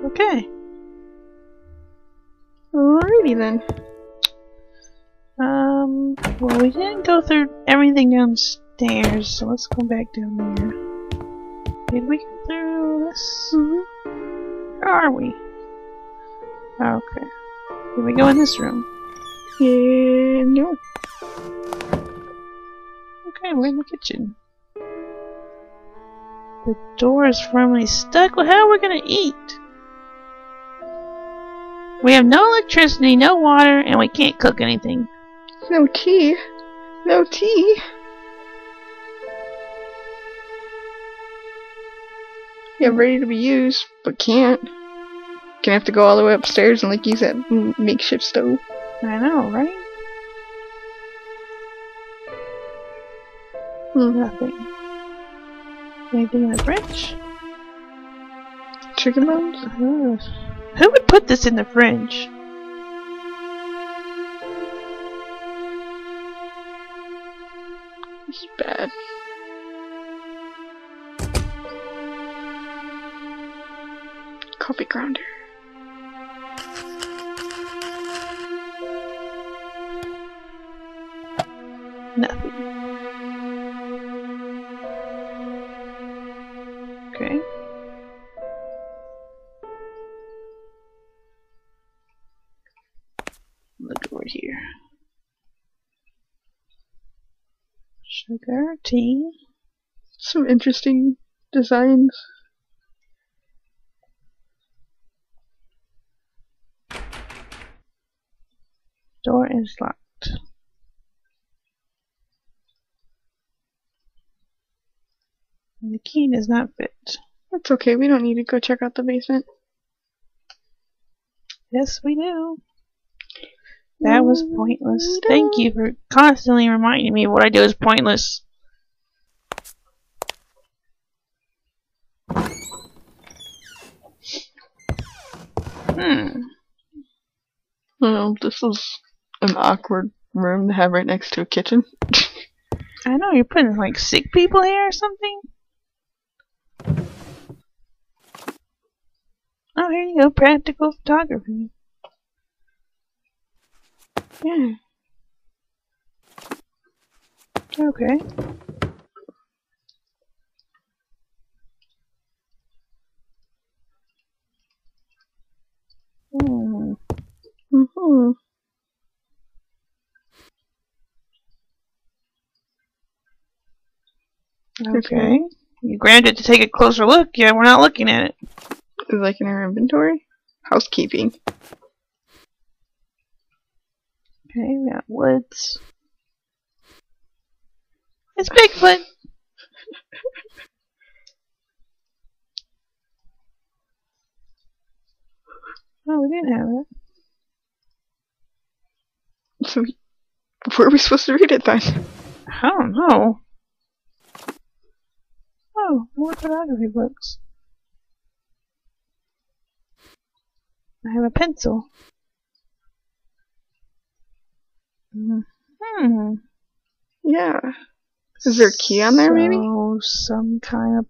Okay. Alrighty then. Well, we didn't go through everything downstairs, so let's go back down there. Did we go through this? Where are we? Okay. Did we go in this room? Yeah, no. Okay, we're in the kitchen. The door is firmly stuck. Well, how are we gonna eat? We have no electricity, no water, and we can't cook anything. No tea. No tea. Yeah, ready to be used, but can't. Gonna have to go all the way upstairs and use that makeshift stove. I know, right? Nothing. Anything in the fridge? Chicken bones? Who would put this in the fridge? This is bad. Coffee grinder. Nothing. Okay. Look over here. Sugar, tea. Some interesting designs. Door is locked. And the key does not fit. That's okay, we don't need to go check out the basement. Yes, we do. That was pointless. Thank you for constantly reminding me what I do is pointless. Well, this is an awkward room to have right next to a kitchen. I know, you're putting like sick people here or something? Oh, here you go, practical photography. Yeah. Okay. Okay. You grabbed it to take a closer look. Yeah, we're not looking at it. Is it like in our inventory? Housekeeping. Okay, we got woods. It's Bigfoot! Oh, we didn't have it. So, where are we supposed to read it then? I don't know. Oh, more photography books. I have a pencil. Yeah. Is there a key on there, maybe? Some kind of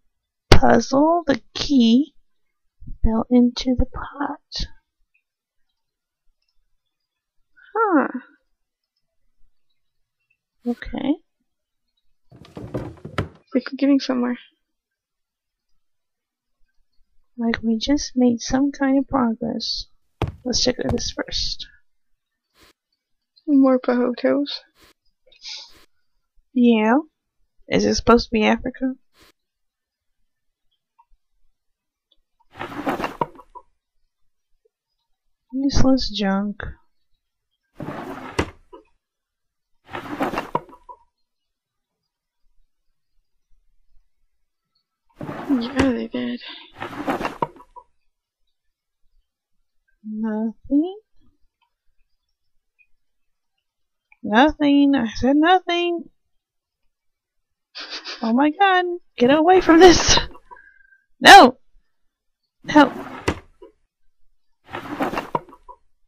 puzzle. The key fell into the pot. Huh. Okay. Like we're getting somewhere. Like we just made some kind of progress. Let's check this first. More photos. Yeah. Is it supposed to be Africa? Useless junk. Yeah, they did. Nothing. Nothing. I said nothing. Oh my god. Get away from this. No. No.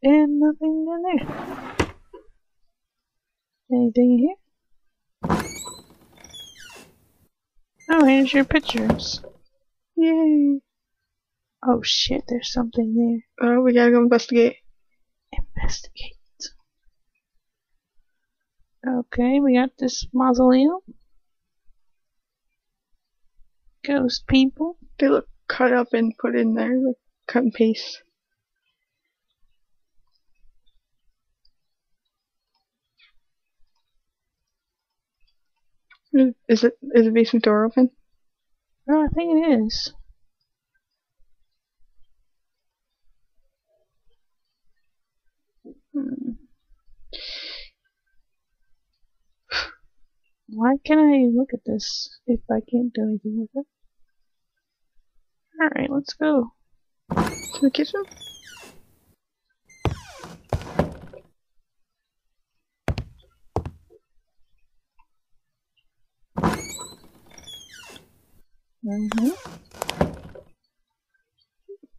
And nothing in there. Anything in here? Oh, here's your pictures. Yay. Oh shit, there's something there. Oh, we gotta go investigate. Investigate. Okay, we got this mausoleum. Ghost people. They look cut up and put in there, like cut and paste. Is the basement door open? Oh, I think it is. Why can't I look at this if I can't do anything with it? Alright, let's go. To the kitchen?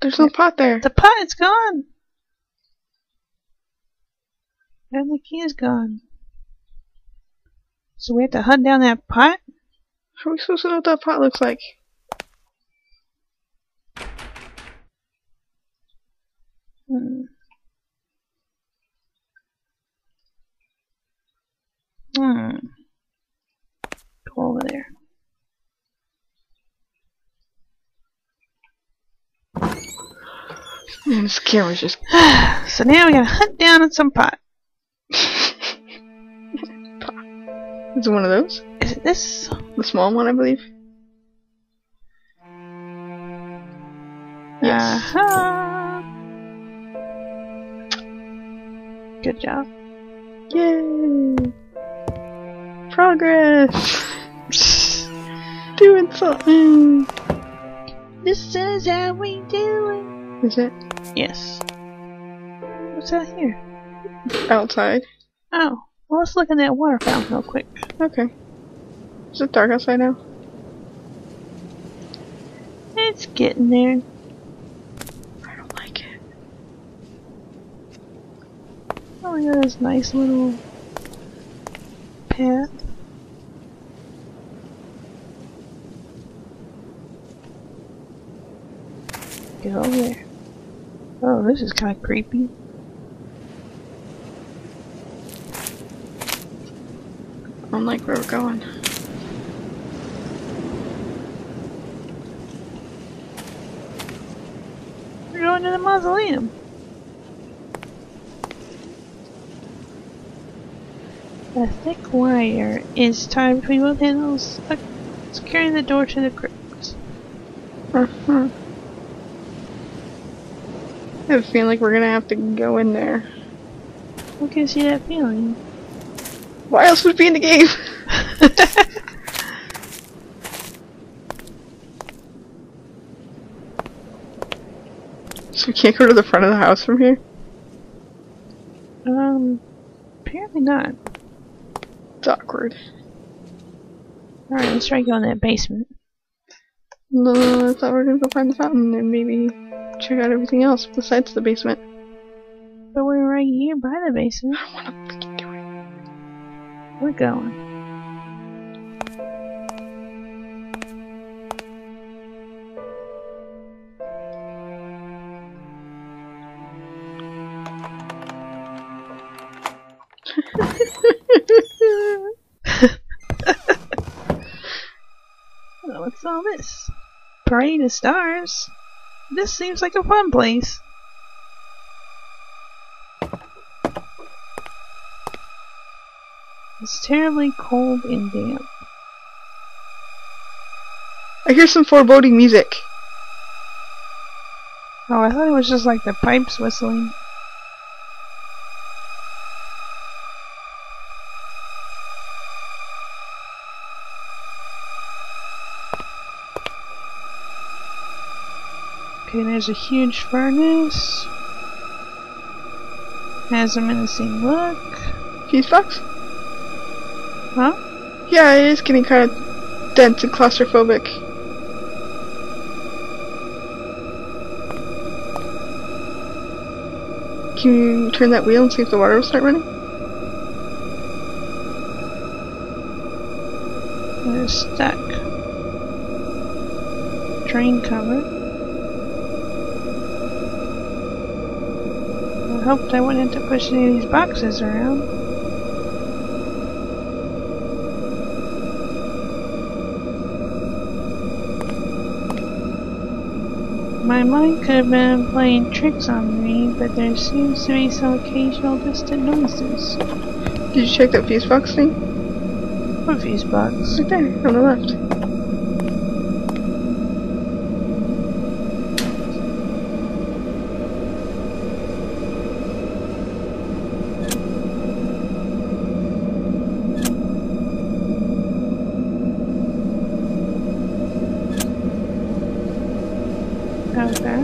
There's no pot there. The pot is gone! And the key is gone. So we have to hunt down that pot? How are we supposed to know what that pot looks like? Go over there. Man, this camera's just... So now we gotta hunt down some pot. Is it one of those? Is it this? The small one, I believe. Yes. Good job. Yay! Progress! Doing something! This is how we do it. Is it? Yes. What's that here? Outside. Oh. Well, let's look in that water fountain real quick. Okay. Is it dark outside now? It's getting there. I don't like it. Oh, we got this nice little path. Get over there. Oh, this is kind of creepy. I don't like where we're going. We're going to the mausoleum. A thick wire is tied between both handles, securing the door to the crypt. I have a feeling like we're gonna have to go in there. What gives you that feeling? Why else would it be in the game? So we can't go to the front of the house from here? Apparently not. It's awkward. Alright, let's try going to that basement. No, I thought we were gonna go find the fountain and maybe check out everything else besides the basement. But we're right here by the basement. I don't wanna freaking do it. We're going. Oh, what's all this? Parade of stars? This seems like a fun place. It's terribly cold and damp. I hear some foreboding music. Oh, I thought it was just like the pipes whistling. Okay, there's a huge furnace. Has a menacing look. Fuse box? Huh? Yeah, it is getting kind of dense and claustrophobic. Can you turn that wheel and see if the water will start running? It's stuck. Drain cover. hoped I wouldn't have to push any of these boxes around. My mind could have been playing tricks on me, but there seems to be some occasional distant noises. Did you check that fuse box thing? What fuse box? Right there, on the left. Okay.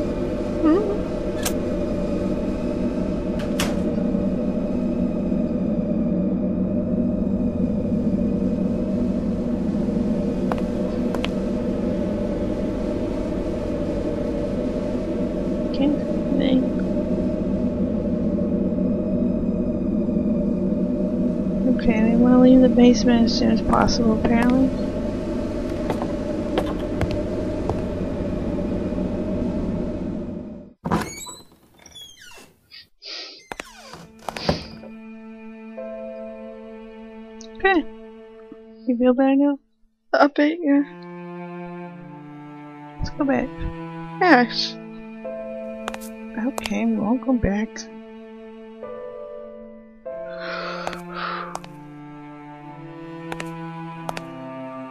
Okay, they want to leave the basement as soon as possible, apparently. Okay. You feel better now? A bit, yeah. Let's go back. Yes. Okay, we won't go back.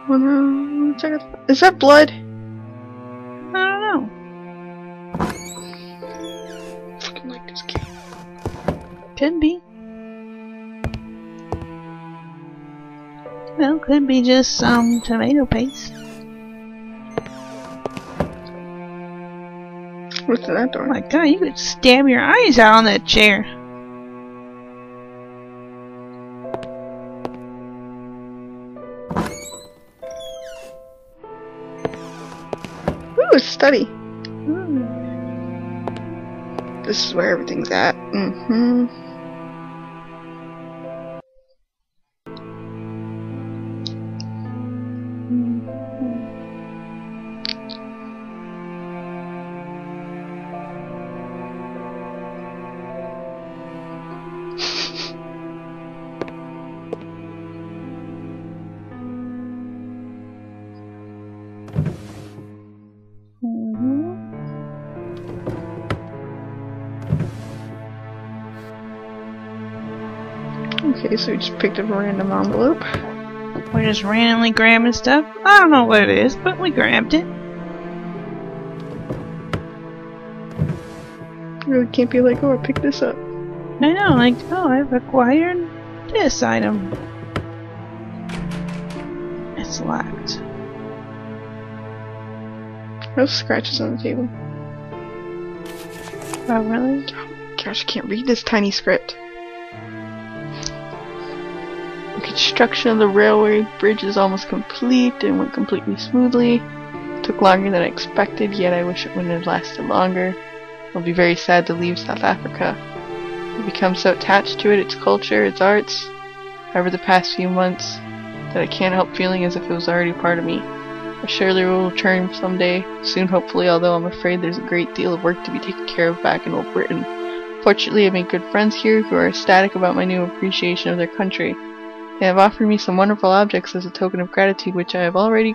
Wanna check it? Is that blood? I don't know. Fucking like this game. Could be. Well, could be just some tomato paste. What's in that Oh door? my god, you could stab your eyes out on that chair. Ooh, study. Hmm. This is where everything's at. Mm-hmm. Okay, so we just picked up a random envelope. We're just randomly grabbing stuff. I don't know what it is, but we grabbed it. Really can't be like, oh, I picked this up. I know, like, oh, I've acquired this item. It's locked. No scratches on the table. Oh, really? Gosh, I can't read this tiny script. The construction of the railway bridge is almost complete and went completely smoothly. It took longer than I expected, yet I wish it wouldn't have lasted longer. I'll be very sad to leave South Africa. I've become so attached to it, its culture, its arts, over the past few months, that I can't help feeling as if it was already part of me. I surely will return someday, soon hopefully, although I'm afraid there's a great deal of work to be taken care of back in old Britain. Fortunately, I've made good friends here who are ecstatic about my new appreciation of their country. They have offered me some wonderful objects as a token of gratitude, which I have already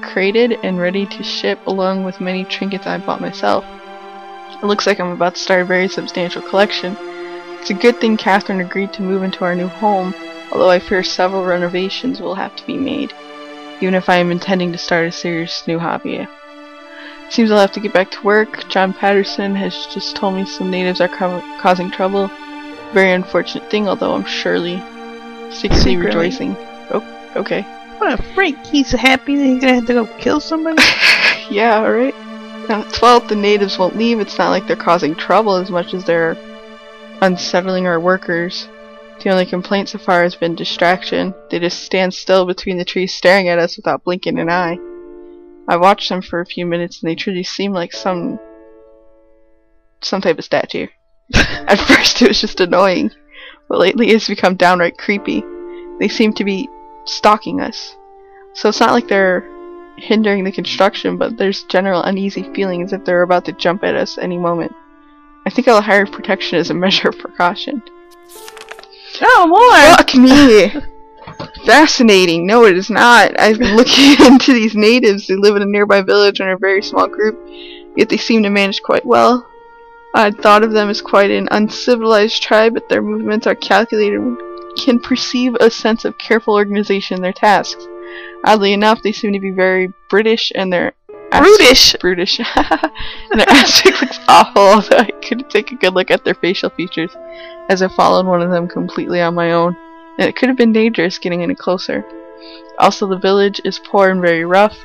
created and ready to ship, along with many trinkets I bought myself. It looks like I'm about to start a very substantial collection. It's a good thing Catherine agreed to move into our new home, although I fear several renovations will have to be made, even if I am intending to start a serious new hobby. It seems I'll have to get back to work. John Patterson has just told me some natives are causing trouble. Very unfortunate thing, although I'm surely secretly rejoicing. Oh, okay. What a freak! He's happy that he's gonna have to go kill somebody? Yeah, alright. Now, 12, the natives won't leave. It's not like they're causing trouble as much as they're unsettling our workers. The only complaint so far has been distraction. They just stand still between the trees staring at us without blinking an eye. I watched them for a few minutes and they truly seemed like some type of statue. At first it was just annoying, but lately it's become downright creepy. They seem to be stalking us. So it's not like they're hindering the construction, but there's general uneasy feeling as if they're about to jump at us any moment. I think I'll hire protection as a measure of precaution. Oh, more! Fuck me! Fascinating. No, it is not. I've been looking into these natives. They live in a nearby village and are a very small group, yet they seem to manage quite well. I'd thought of them as quite an uncivilized tribe, but their movements are calculated and can perceive a sense of careful organization in their tasks. Oddly enough, they seem to be very British, and their brutish. And their aspect looks awful, although I could take a good look at their facial features, as I followed one of them completely on my own, and it could have been dangerous getting any closer. Also, the village is poor and very rough,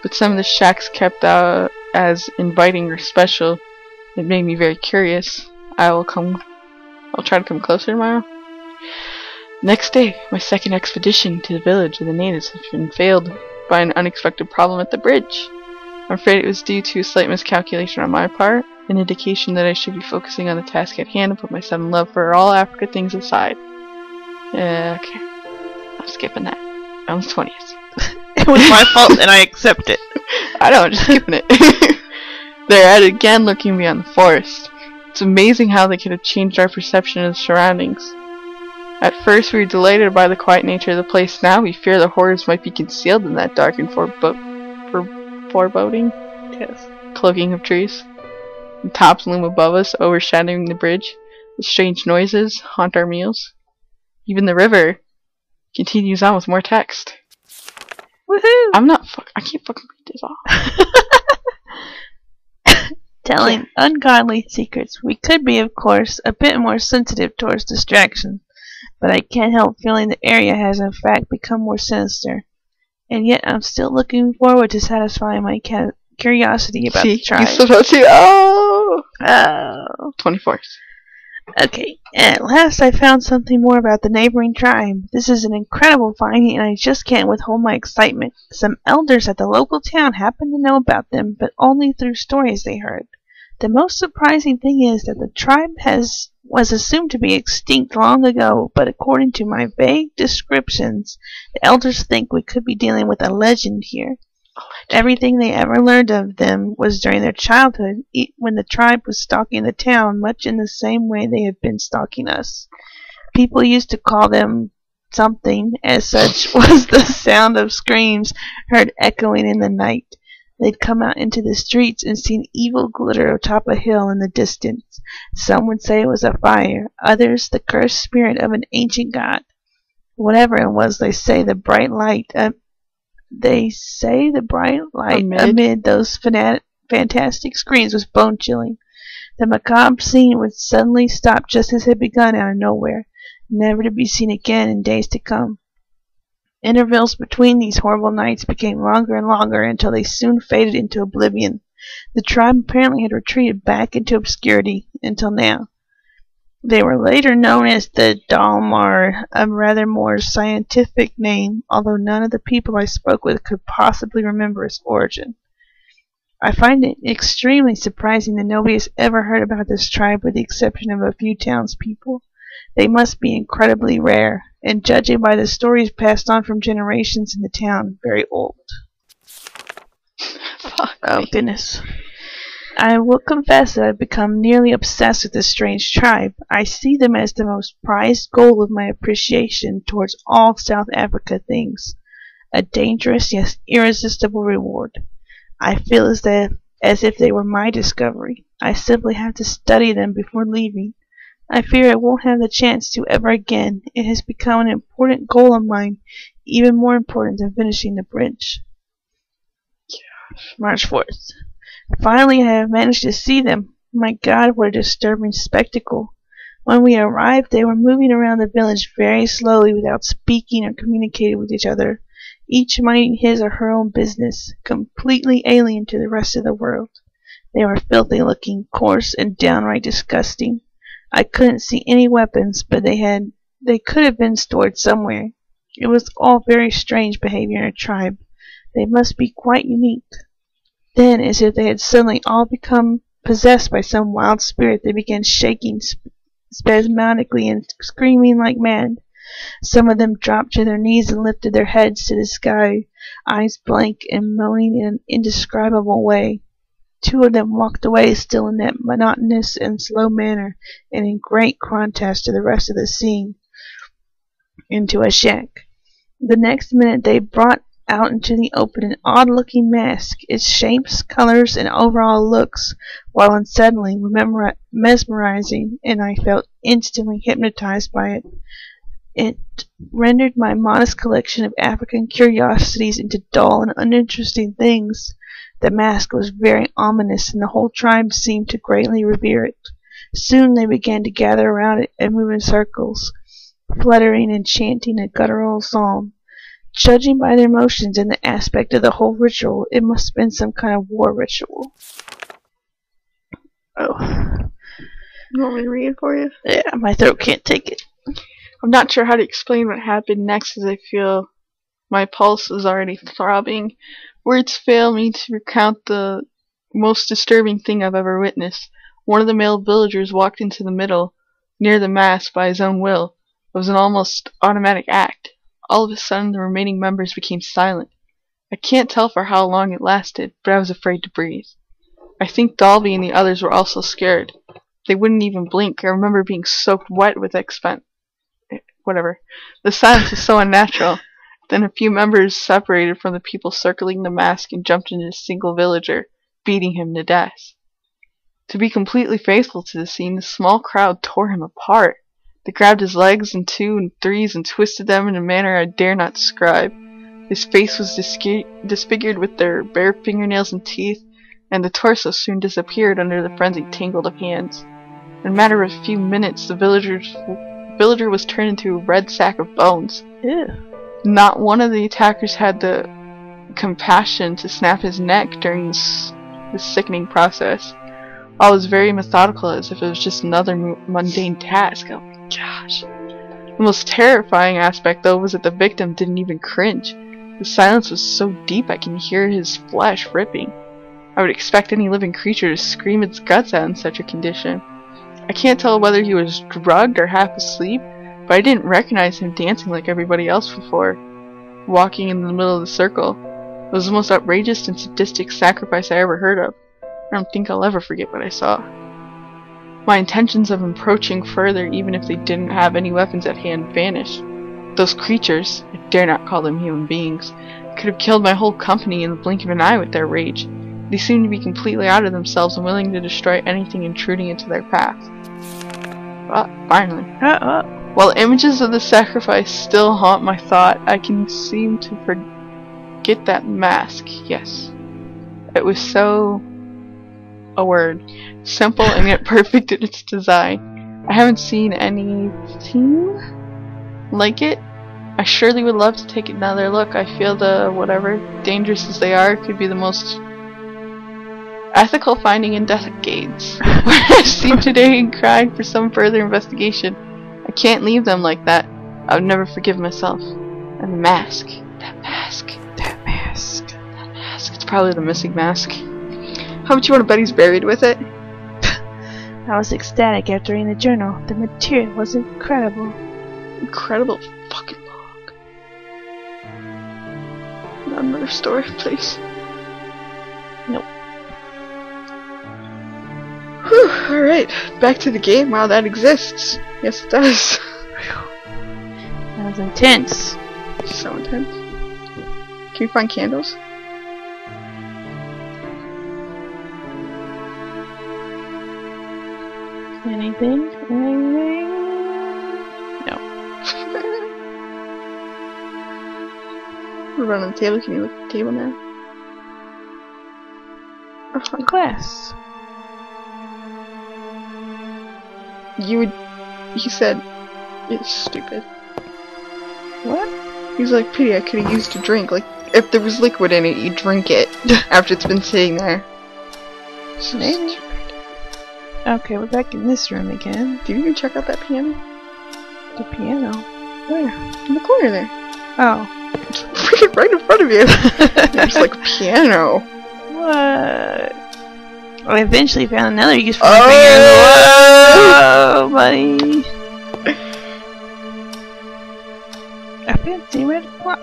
but some of the shacks kept out as inviting or special. It made me very curious. I'll try to come closer tomorrow. Next day, my second expedition to the village of the natives had been failed by an unexpected problem at the bridge. I'm afraid it was due to a slight miscalculation on my part, an indication that I should be focusing on the task at hand and put my sudden love for all Africa things aside. Okay. I'm skipping that. On the 20th. It was my fault and I accept it. I know, I'm just skipping it. They're at it again, looking beyond the forest. It's amazing how they could have changed our perception of the surroundings. At first we were delighted by the quiet nature of the place. Now we fear the horrors might be concealed in that dark and foreboding cloaking of trees. The tops loom above us, overshadowing the bridge. The strange noises haunt our meals. Even the river continues on with more text. Woohoo! I can't fucking read this off. Telling ungodly secrets. We could be, of course, a bit more sensitive towards distraction, but I can't help feeling the area has in fact become more sinister. And yet I'm still looking forward to satisfying my curiosity about the tribe. You're supposed to. Oh! 24th. Okay, at last I found something more about the neighboring tribe. This is an incredible finding, and I just can't withhold my excitement. Some elders at the local town happen to know about them, but only through stories they heard. The most surprising thing is that the tribe was assumed to be extinct long ago, but according to my vague descriptions, the elders think we could be dealing with a legend here. Everything they ever learned of them was during their childhood, when the tribe was stalking the town, much in the same way they had been stalking us. People used to call them something, as such was the sound of screams heard echoing in the night. They'd come out into the streets and seen evil glitter atop a hill in the distance. Some would say it was a fire, others the cursed spirit of an ancient god. Whatever it was, they say the bright light amid those fantastic screams was bone-chilling. The macabre scene would suddenly stop just as it had begun out of nowhere, never to be seen again in days to come. Intervals between these horrible nights became longer and longer until they soon faded into oblivion. The tribe apparently had retreated back into obscurity until now. They were later known as the Dalmar, a rather more scientific name, although none of the people I spoke with could possibly remember its origin. I find it extremely surprising that nobody has ever heard about this tribe with the exception of a few townspeople. They must be incredibly rare, and judging by the stories passed on from generations in the town, very old. Oh, goodness. I will confess that I've become nearly obsessed with this strange tribe. I see them as the most prized goal of my appreciation towards all South Africa things. A dangerous yet irresistible reward. I feel as if they were my discovery. I simply have to study them before leaving. I fear I won't have the chance to ever again. It has become an important goal of mine, even more important than finishing the bridge. March 4th. Finally, I have managed to see them. My God, what a disturbing spectacle. When we arrived, they were moving around the village very slowly without speaking or communicating with each other, each minding his or her own business, completely alien to the rest of the world. They were filthy looking, coarse, and downright disgusting. I couldn't see any weapons, but they could have been stored somewhere. It was all very strange behavior in a tribe. They must be quite unique. Then, as if they had suddenly all become possessed by some wild spirit, they began shaking spasmodically and screaming like mad. Some of them dropped to their knees and lifted their heads to the sky, eyes blank and moaning in an indescribable way. Two of them walked away, still in that monotonous and slow manner, and in great contrast to the rest of the scene, into a shack. The next minute they brought out into the open an odd-looking mask. Its shapes, colors, and overall looks, while unsettling, were mesmerizing, and I felt instantly hypnotized by it. It rendered my modest collection of African curiosities into dull and uninteresting things. The mask was very ominous, and the whole tribe seemed to greatly revere it. Soon they began to gather around it and move in circles, fluttering and chanting a guttural psalm. Judging by their motions and the aspect of the whole ritual, it must have been some kind of war ritual. Oh. You want me to read it for you? Yeah, my throat can't take it. I'm not sure how to explain what happened next, as I feel my pulse is already throbbing. Words fail me to recount the most disturbing thing I've ever witnessed. One of the male villagers walked into the middle, near the mass, by his own will. It was an almost automatic act. All of a sudden, the remaining members became silent. I can't tell for how long it lasted, but I was afraid to breathe. I think Dalby and the others were also scared. They wouldn't even blink. I remember being soaked wet with whatever. The silence was so unnatural. Then a few members separated from the people circling the mask and jumped into a single villager, beating him to death. To be completely faithful to the scene, the small crowd tore him apart. They grabbed his legs in 2 and 3s and twisted them in a manner I dare not describe. His face was disfigured with their bare fingernails and teeth, and the torso soon disappeared under the frenzied tangle of hands. In a matter of a few minutes, the villager was turned into a red sack of bones. Ew. Not one of the attackers had the compassion to snap his neck during this sickening process. All was very methodical, as if it was just another mundane task. Oh my gosh. The most terrifying aspect, though, was that the victim didn't even cringe. The silence was so deep I can hear his flesh ripping. I would expect any living creature to scream its guts out in such a condition. I can't tell whether he was drugged or half asleep, but I didn't recognize him dancing like everybody else before, walking in the middle of the circle. It was the most outrageous and sadistic sacrifice I ever heard of. I don't think I'll ever forget what I saw. My intentions of approaching further, even if they didn't have any weapons at hand, vanished. Those creatures, I dare not call them human beings, could have killed my whole company in the blink of an eye with their rage. They seemed to be completely out of themselves and willing to destroy anything intruding into their path. But finally, while images of the sacrifice still haunt my thought, I can seem to forget that mask. Yes. It was so... a word. Simple and yet perfect in its design. I haven't seen anything like it. I surely would love to take another look. I feel the whatever, dangerous as they are, could be the most ethical finding in decades. I've seen today and cried for some further investigation. I can't leave them like that. I would never forgive myself. And the mask. That mask. That mask. That mask. It's probably the missing mask. How much you want to bet he's buried with it? I was ecstatic after reading the journal. The material was incredible. Incredible fucking log. Not another story, please. Nope. Whew, alright, back to the game. Wow, that exists. Yes, it does. That was intense. So intense. Can you find candles? Anything? Anything? No. We're running the table. Can you look at the table now? A glass. You said it's stupid. What? He's like, pity I could have used a drink. Like, if there was liquid in it, you drink it after it's been sitting there. So maybe. Okay, we're back in this room again. Did you even check out that piano? The piano? Where? In the corner there. Oh. It's freaking right in front of you. It's like piano. What? I eventually found another use for my fingers. Whoa, buddy. A fancy red clock.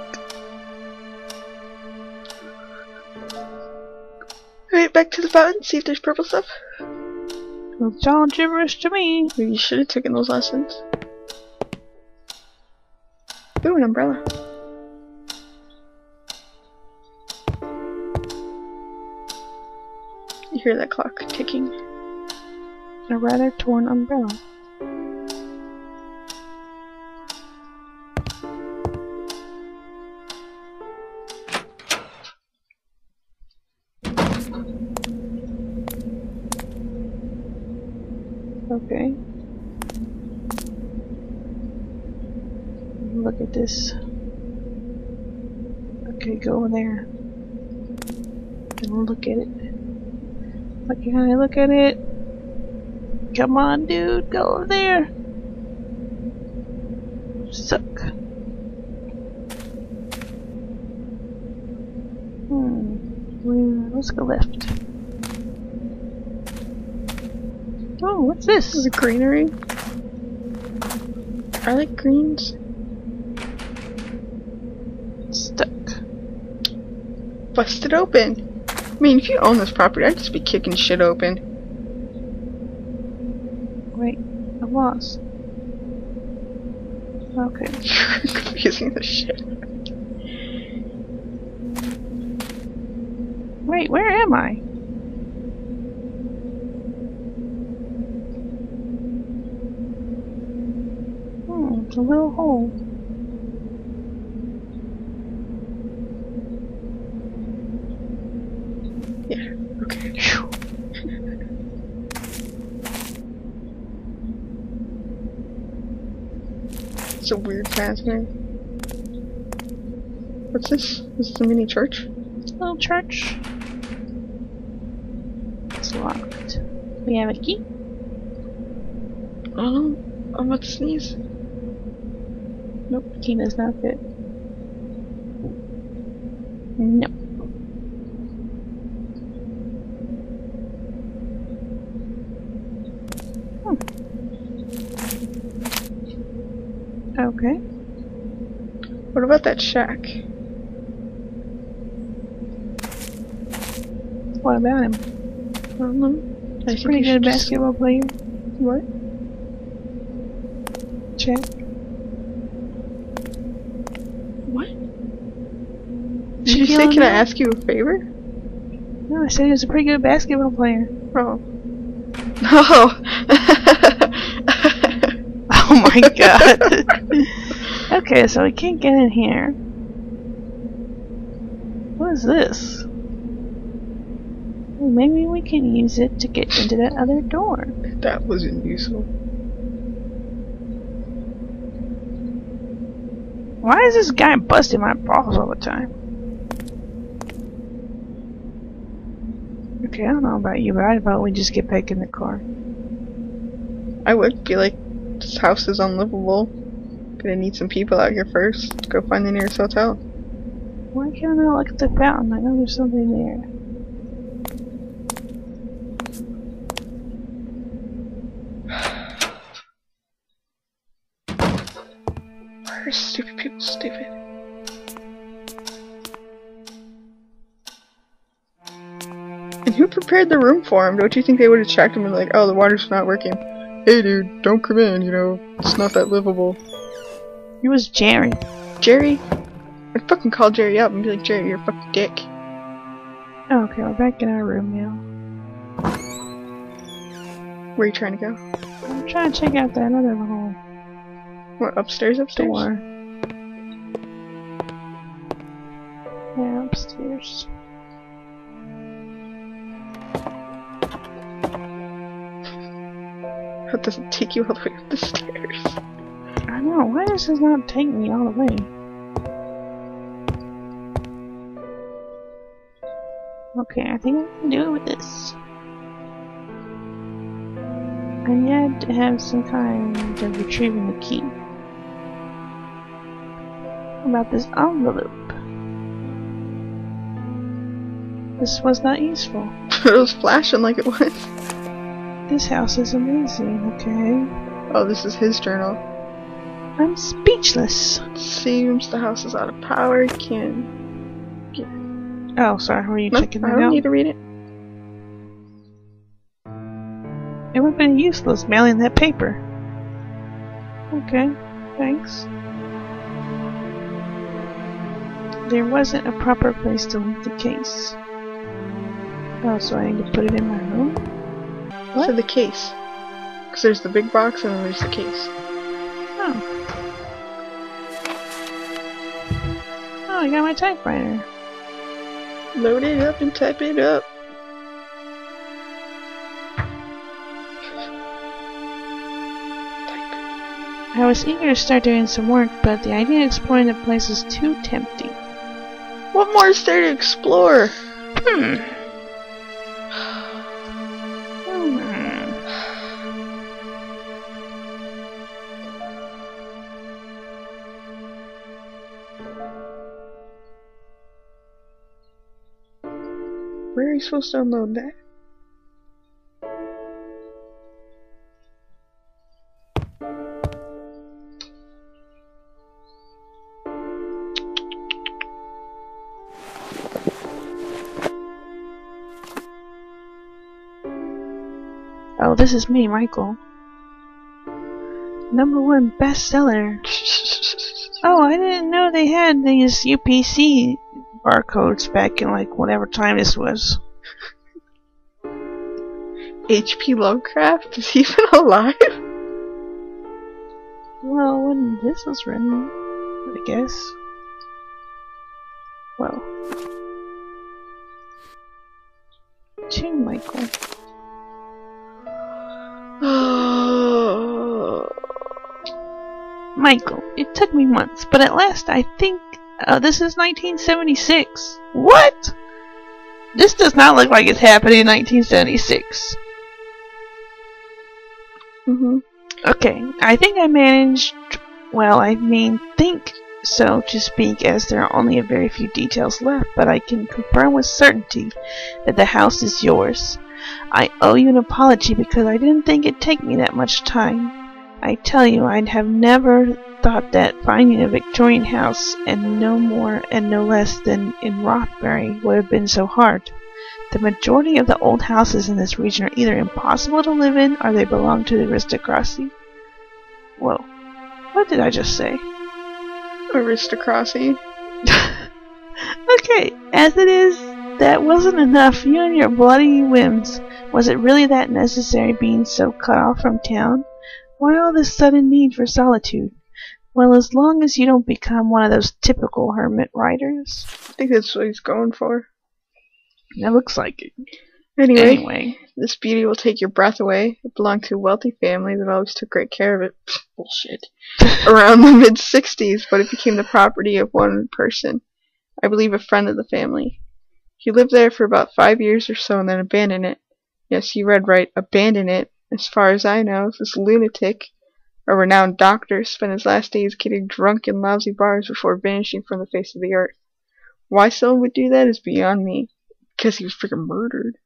Alright, back to the fountain. see if there's purple stuff. It's all gibberish to me. Maybe you should have taken those lessons. Ooh, an umbrella. You hear that clock ticking? A rather torn umbrella. Okay. Look at this. Okay, go over there. And look at it. Look at it. Come on, dude, go over there. Suck. Let's go left. Oh, what's this? Is it greenery? I like greens. Stuck. Bust it open. I mean, if you own this property, I'd just be kicking shit open. Wait, I'm lost. Okay. You're confusing the shit. Wait, where am I? It's a little hole. Yeah, okay. It's a weird fastener. What's this? This is a mini church? Little church. It's locked. We have a key. I don't know. I'm about to sneeze. Nope, the key does not fit. Nope. Okay. What about that shack? What about him? I don't know. He's a pretty good basketball player. What? Check. What? Did you say, can I ask you a favor? No, I said he was a pretty good basketball player. Oh. No! Oh my god. Okay, so we can't get in here. What is this? Well, maybe we can use it to get into that other door. That wasn't useful. Why is this guy busting my balls all the time? Okay, I don't know about you, but I'd probably just get back in the car. I would be like, this house is unlivable. Gonna need some people out here first. Go find the nearest hotel. Why can't I look at the fountain? I know there's something there. Why are stupid people stupid? And who prepared the room for him? Don't you think they would have checked him and like, oh, the water's not working. Hey dude, don't come in, you know, it's not that livable. It was Jerry. Jerry? I'd fucking call Jerry up and be like, Jerry, you're a fucking dick. Oh, okay, we're back in our room now. Where are you trying to go? I'm trying to check out that other little What, upstairs? door. Yeah, upstairs. That doesn't take you all the way up the stairs. I know, why does this not take me all the way? Okay, I think I can do it with this. I need to have some kind of retrieving the key. How about this envelope? This was not useful. It was flashing like it was. This house is amazing, okay? Oh, this is his journal. I'm speechless. Seems the house is out of power. Can Oh, sorry, were you no, checking I that don't out? need to read it. It would have been useless mailing that paper. Okay, thanks. There wasn't a proper place to leave the case. Oh, so I need to put it in my room? What? So the case. Because there's the big box and then there's the case. Oh. Oh, I got my typewriter. Load it up and type it up. I was eager to start doing some work, but the idea of exploring the place was too tempting. What more is there to explore? Where are you supposed to unload that? Oh, this is me, Michael. #1 bestseller. Oh, I didn't know they had these UPC barcodes back in like whatever time this was. H.P. Lovecraft? Is he even alive? Well, when this was written, I guess. Well. To Michael. Michael, it took me months, but at last I think this is 1976. What? This does not look like it's happening in 1976. Okay, I think I managed, well, I mean, think so to speak, as there are only a very few details left, but I can confirm with certainty that the house is yours. I owe you an apology because I didn't think it'd take me that much time. I tell you, I'd have never thought that finding a Victorian house, and no more and no less than in Rothbury, would have been so hard. The majority of the old houses in this region are either impossible to live in, or they belong to the aristocracy. Whoa. What did I just say? Aristocracy. Okay, as it is, that wasn't enough. You and your bloody whims. Was it really that necessary, being so cut off from town? Why all this sudden need for solitude? Well, as long as you don't become one of those typical hermit writers. I think that's what he's going for. It looks like it. Anyway, this beauty will take your breath away. It belonged to a wealthy family that always took great care of it. Bullshit. Around the mid-60s, but it became the property of one person. I believe a friend of the family. He lived there for about 5 years or so and then abandoned it. Yes, you read right, abandoned it. As far as I know, this lunatic, a renowned doctor, spent his last days getting drunk in lousy bars before vanishing from the face of the earth. Why someone would do that is beyond me. Because he was freaking murdered.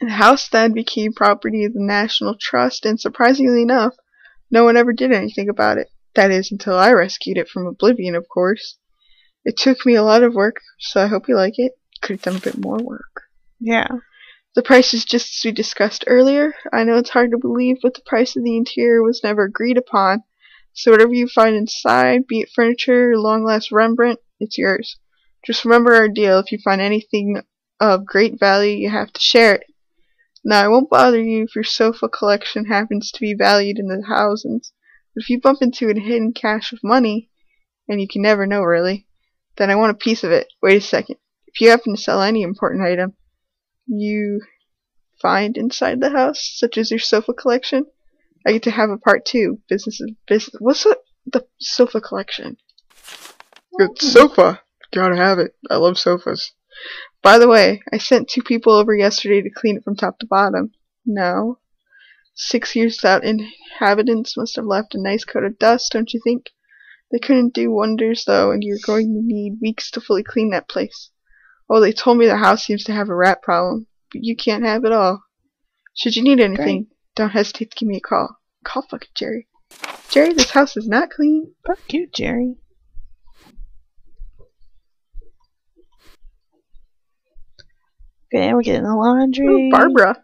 The house then became property of the National Trust, and surprisingly enough, no one ever did anything about it. That is, until I rescued it from oblivion, of course. It took me a lot of work, so I hope you like it. Could have done a bit more work. Yeah. The price is just as we discussed earlier. I know it's hard to believe, but the price of the interior was never agreed upon. So whatever you find inside, be it furniture or long-last Rembrandt, it's yours. Just remember our deal. If you find anything of great value, you have to share it. Now, I won't bother you if your sofa collection happens to be valued in the thousands, but if you bump into a hidden cache of money, and you can never know really, then I want a piece of it. Wait a second. If you happen to sell any important item you find inside the house, such as your sofa collection, I get to have a part too. Business is business. What's the sofa collection? Good sofa. Gotta have it. I love sofas. By the way, I sent 2 people over yesterday to clean it from top to bottom. No. 6 years without inhabitants must have left a nice coat of dust, don't you think? They couldn't do wonders, though, and you're going to need weeks to fully clean that place. Oh, they told me the house seems to have a rat problem, but you can't have it all. Should you need anything, don't hesitate to give me a call. Call fucking Jerry. Jerry, this house is not clean. Fuck you, Jerry. Okay, we're getting the laundry. Ooh, Barbara.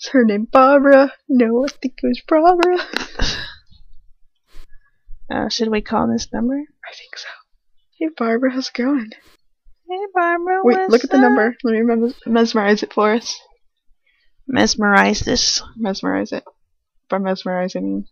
Is her name Barbara? No, I think it was Barbara. Should we call this number? I think so. Hey Barbara, how's it going? Hey Barbara, Wait, what's look at the up? number. Let me mesmerize it for us. Mesmerize this. Mesmerize it. By mesmerize, I mean